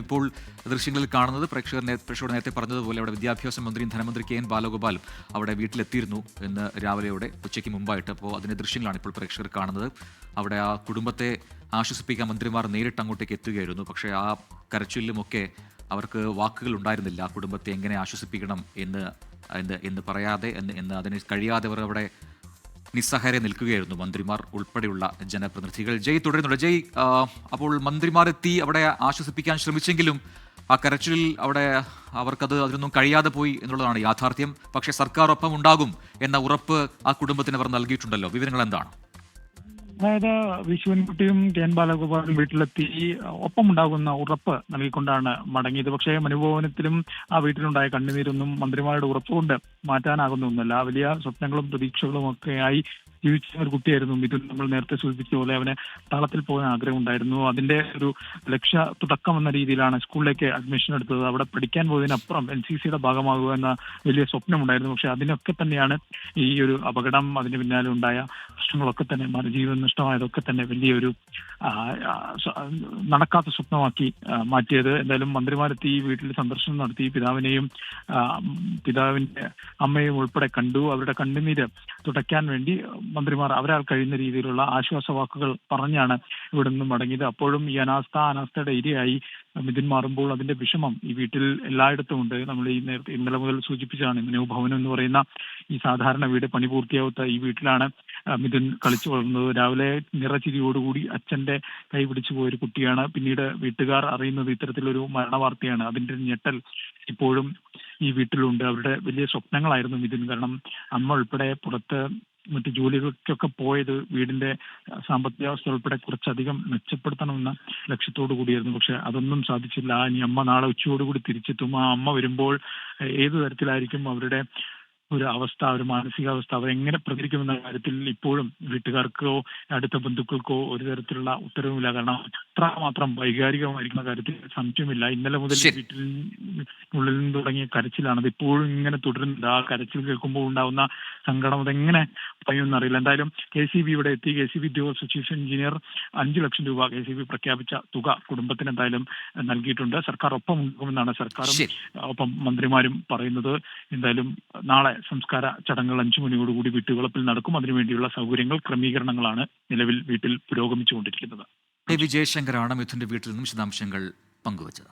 ഇപ്പോൾ ദൃശ്യങ്ങളിൽ കാണുന്നത് പ്രേക്ഷകർ നേരത്തെ പറഞ്ഞതുപോലെ അവിടെ വിദ്യാഭ്യാസ മന്ത്രിയും ധനമന്ത്രി കെ എൻ ബാലഗോപാലും അവിടെ വീട്ടിലെത്തിയിരുന്നു എന്ന് രാവിലെയോടെ ഉച്ചയ്ക്ക് മുമ്പായിട്ട്. അപ്പോൾ അതിൻ്റെ ദൃശ്യങ്ങളാണ് ഇപ്പോൾ പ്രേക്ഷകർ കാണുന്നത്. അവിടെ ആ കുടുംബത്തെ ആശ്വസിപ്പിക്കാൻ മന്ത്രിമാർ നേരിട്ട് അങ്ങോട്ടേക്ക് എത്തുകയായിരുന്നു. പക്ഷേ ആ കരച്ചിലുമൊക്കെ അവർക്ക് വാക്കുകൾ ഉണ്ടായിരുന്നില്ല. ആ കുടുംബത്തെ എങ്ങനെ ആശ്വസിപ്പിക്കണം എന്ന് പറയാതെ അതിന് കഴിയാതെ അവർ അവിടെ നിസ്സഹായരെ നിൽക്കുകയായിരുന്നു മന്ത്രിമാർ ഉൾപ്പെടെയുള്ള ജനപ്രതിനിധികൾ. ജയ് തുടരുന്നുണ്ട്. ജയ്, അപ്പോൾ മന്ത്രിമാരെത്തി അവിടെ ആശ്വസിപ്പിക്കാൻ ശ്രമിച്ചെങ്കിലും ആ കരച്ചിലിൽ അവിടെ അതിനൊന്നും കഴിയാതെ പോയി എന്നുള്ളതാണ് യാഥാർത്ഥ്യം. പക്ഷേ സർക്കാർ ഒപ്പം ഉണ്ടാകും എന്ന ഉറപ്പ് ആ കുടുംബത്തിന് അവർ നൽകിയിട്ടുണ്ടല്ലോ. വിവരങ്ങൾ എന്താണ്? അതായത് വിശ്വൻകുട്ടിയും കെ എൻ ബാലഗോപാലും വീട്ടിലെത്തി ഒപ്പമുണ്ടാകുന്ന ഉറപ്പ് നൽകിക്കൊണ്ടാണ് മടങ്ങിയത്. പക്ഷേ മനുഭവനത്തിലും ആ വീട്ടിലുണ്ടായ കണ്ണുനീരൊന്നും മന്ത്രിമാരുടെ ഉറപ്പുകൊണ്ട് മാറ്റാനാകുന്ന ഒന്നല്ല. വലിയ സ്വപ്നങ്ങളും പ്രതീക്ഷകളും ഒക്കെയായി ജീവിച്ച ഒരു കുട്ടിയായിരുന്നു മിഥുൻ. നമ്മൾ നേരത്തെ സൂചിപ്പിച്ച പോലെ അവന് താളത്തിൽ പോകാൻ ആഗ്രഹമുണ്ടായിരുന്നു. അതിന്റെ ഒരു ലക്ഷ്യ തുടക്കം എന്ന രീതിയിലാണ് സ്കൂളിലേക്ക് അഡ്മിഷൻ എടുത്തത്. അവിടെ പഠിക്കാൻ പോയതിനപ്പുറം NCCയുടെ ഭാഗമാകുക എന്ന വലിയ സ്വപ്നമുണ്ടായിരുന്നു. പക്ഷെ അതിനൊക്കെ തന്നെയാണ് ഈ ഒരു അപകടം, അതിന് പിന്നാലെ ഉണ്ടായ പ്രശ്നങ്ങളൊക്കെ തന്നെ, ജീവൻ നഷ്ടമായതൊക്കെ തന്നെ വലിയൊരു നടക്കാത്ത സ്വപ്നമാക്കി മാറ്റിയത്. എന്തായാലും മന്ത്രിമാരെത്തി വീട്ടിൽ സന്ദർശനം നടത്തി പിതാവിന്റെ അമ്മയും ഉൾപ്പെടെ കണ്ടു. അവരുടെ കണ്ണുനീര് തുടയ്ക്കാൻ വേണ്ടി മന്ത്രിമാർ അവരാൽ കഴിയുന്ന രീതിയിലുള്ള ആശ്വാസ വാക്കുകൾ പറഞ്ഞാണ് ഇവിടെ നിന്നും മടങ്ങിയത്. അപ്പോഴും ഈ അനാസ്ഥയുടെ ഇരയായി മിഥുൻ മാറുമ്പോൾ അതിന്റെ വിഷമം ഈ വീട്ടിൽ എല്ലായിടത്തും ഉണ്ട്. നമ്മൾ ഇന്നലെ മുതൽ സൂചിപ്പിച്ചതാണ്. മനോഭവനം എന്ന് പറയുന്ന ഈ സാധാരണ വീട് പണി പൂർത്തിയാവാത്ത ഈ വീട്ടിലാണ് മിഥുൻ കളിച്ചു വളർന്നത്. രാവിലെ നിറചിരിയോടുകൂടി അച്ഛന്റെ കൈ പിടിച്ചു പോയൊരു കുട്ടിയാണ്. പിന്നീട് വീട്ടുകാർ അറിയുന്നത് ഇത്തരത്തിലൊരു മരണവാർത്തയാണ്. അതിന്റെ ഞെട്ടൽ ഇപ്പോഴും ഈ വീട്ടിലുണ്ട്. അവരുടെ വലിയ സ്വപ്നങ്ങളായിരുന്നു മിഥുൻ. കാരണം അമ്മ ഉൾപ്പെടെ പുറത്ത് മറ്റു ജോലികൾക്കൊക്കെ പോയത് വീടിന്റെ സാമ്പത്തിക അവസ്ഥ ഉൾപ്പെടെ കുറച്ചധികം മെച്ചപ്പെടുത്തണമെന്ന ലക്ഷ്യത്തോടു കൂടിയായിരുന്നു. പക്ഷെ അതൊന്നും സാധിച്ചില്ല. ഇനി അമ്മ നാളെ ഉച്ചയോടുകൂടി തിരിച്ചെത്തും. ആ അമ്മ വരുമ്പോൾ ഏതു തരത്തിലായിരിക്കും അവരുടെ ഒരു അവസ്ഥ, ഒരു മാനസികാവസ്ഥ, അവരെങ്ങനെ പ്രതികരിക്കുമെന്ന കാര്യത്തിൽ ഇപ്പോഴും വീട്ടുകാർക്കോ അടുത്ത ബന്ധുക്കൾക്കോ ഒരു തരത്തിലുള്ള ഉത്തരവുമില്ല. കാരണം അത്രമാത്രം വൈകാരികമായിരിക്കുന്ന കാര്യത്തിൽ സംശയമില്ല. ഇന്നലെ മുതൽ വീട്ടിനുള്ളിൽ നിന്ന് തുടങ്ങിയ കരച്ചിലാണ്. അത് ഇപ്പോഴും ഇങ്ങനെ തുടരുന്നുണ്ട്. ആ കരച്ചിൽ കേൾക്കുമ്പോൾ ഉണ്ടാവുന്ന സങ്കടം അതെങ്ങനെ പറയുമെന്നറിയില്ല. എന്തായാലും KCB ഇവിടെ എത്തി. KCB ഉദ്യോഗസ്ഥ ചീഫ് എഞ്ചിനീയർ 5 ലക്ഷം രൂപ KCB പ്രഖ്യാപിച്ച തുക കുടുംബത്തിന് എന്തായാലും നൽകിയിട്ടുണ്ട്. സർക്കാർ ഒപ്പം ഉണ്ടാകുമെന്നാണ് സർക്കാരും ഒപ്പം മന്ത്രിമാരും പറയുന്നത്. എന്തായാലും നാളെ സംസ്കാര ചടങ്ങുകൾ 5 മണിയോടുകൂടി വീട്ടുവളപ്പിൽ നടക്കും. അതിനുവേണ്ടിയുള്ള ക്രമീകരണങ്ങളാണ് നിലവിൽ വീട്ടിൽ പുരോഗമിച്ചുകൊണ്ടിരിക്കുന്നത്. ജയശങ്കറാണ് മിഥുന്റെ വീട്ടിൽ നിന്നും വിശദാംശങ്ങൾ പങ്കുവച്ചത്.